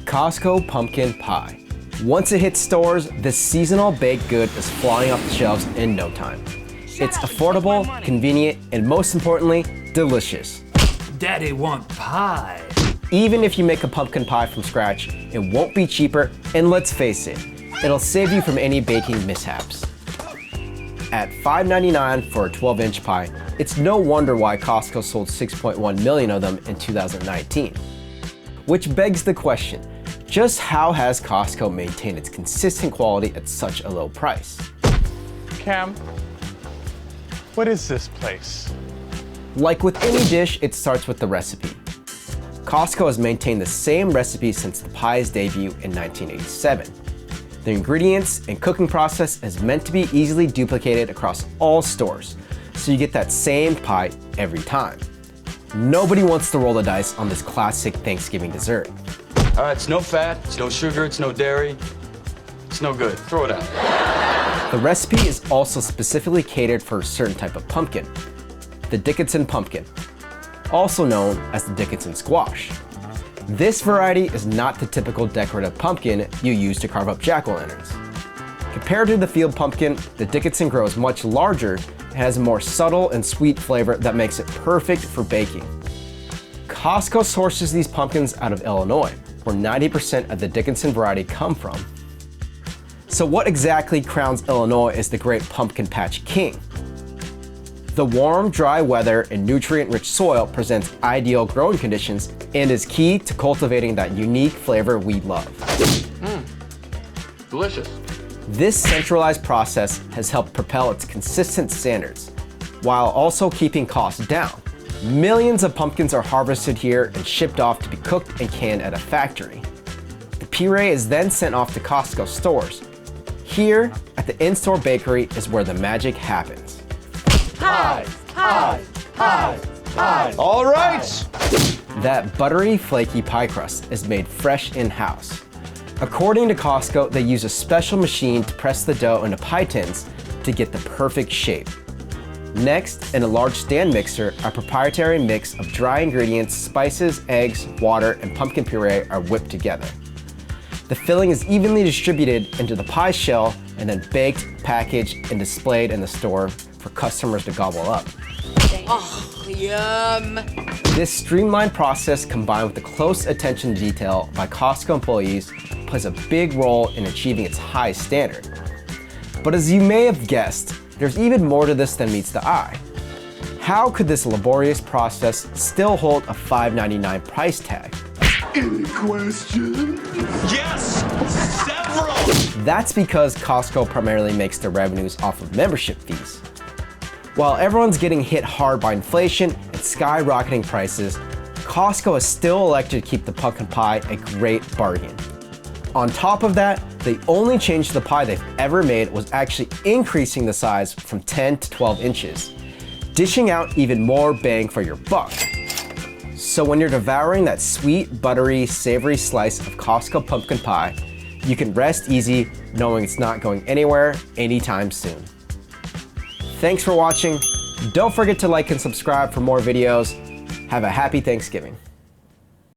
Costco pumpkin pie. Once it hits stores, this seasonal baked good is flying off the shelves in no time. It's affordable, convenient, and most importantly, delicious. Daddy want pie. Even if you make a pumpkin pie from scratch, it won't be cheaper, and let's face it, it'll save you from any baking mishaps. At $5.99 for a 12-inch pie, it's no wonder why Costco sold 6.1 million of them in 2019. Which begs the question, just how has Costco maintained its consistent quality at such a low price? Cam, what is this place? Like with any dish, it starts with the recipe. Costco has maintained the same recipe since the pie's debut in 1987. The ingredients and cooking process is meant to be easily duplicated across all stores, so you get that same pie every time. Nobody wants to roll the dice on this classic Thanksgiving dessert. It's no fat, it's no sugar, it's no dairy. It's no good. Throw it out. The recipe is also specifically catered for a certain type of pumpkin, the Dickinson pumpkin, also known as the Dickinson squash. This variety is not the typical decorative pumpkin you use to carve up jack-o'-lanterns. Compared to the field pumpkin, the Dickinson grows much larger and has a more subtle and sweet flavor that makes it perfect for baking. Costco sources these pumpkins out of Illinois, where 90% of the Dickinson variety come from. So what exactly crowns Illinois as the great pumpkin patch king? The warm, dry weather and nutrient-rich soil presents ideal growing conditions and is key to cultivating that unique flavor we love. Delicious. This centralized process has helped propel its consistent standards, while also keeping costs down. Millions of pumpkins are harvested here and shipped off to be cooked and canned at a factory. The puree is then sent off to Costco stores. Here, at the in-store bakery, is where the magic happens. Pie, pie, pie, pie. All right. That buttery, flaky pie crust is made fresh in-house. According to Costco, they use a special machine to press the dough into pie tins to get the perfect shape. Next, in a large stand mixer, a proprietary mix of dry ingredients, spices, eggs, water, and pumpkin puree are whipped together. The filling is evenly distributed into the pie shell and then baked, packaged, and displayed in the store for customers to gobble up. Oh, yum. This streamlined process, combined with the close attention to detail by Costco employees, plays a big role in achieving its high standard. But as you may have guessed, there's even more to this than meets the eye. How could this laborious process still hold a $5.99 price tag? Any questions? Yes, several. That's because Costco primarily makes their revenues off of membership fees. While everyone's getting hit hard by inflation and skyrocketing prices, Costco has still elected to keep the pumpkin pie a great bargain. On top of that, the only change to the pie they've ever made was actually increasing the size from 10 to 12 inches, dishing out even more bang for your buck. So when you're devouring that sweet, buttery, savory slice of Costco pumpkin pie, you can rest easy knowing it's not going anywhere anytime soon. Thanks for watching. Don't forget to like and subscribe for more videos. Have a happy Thanksgiving.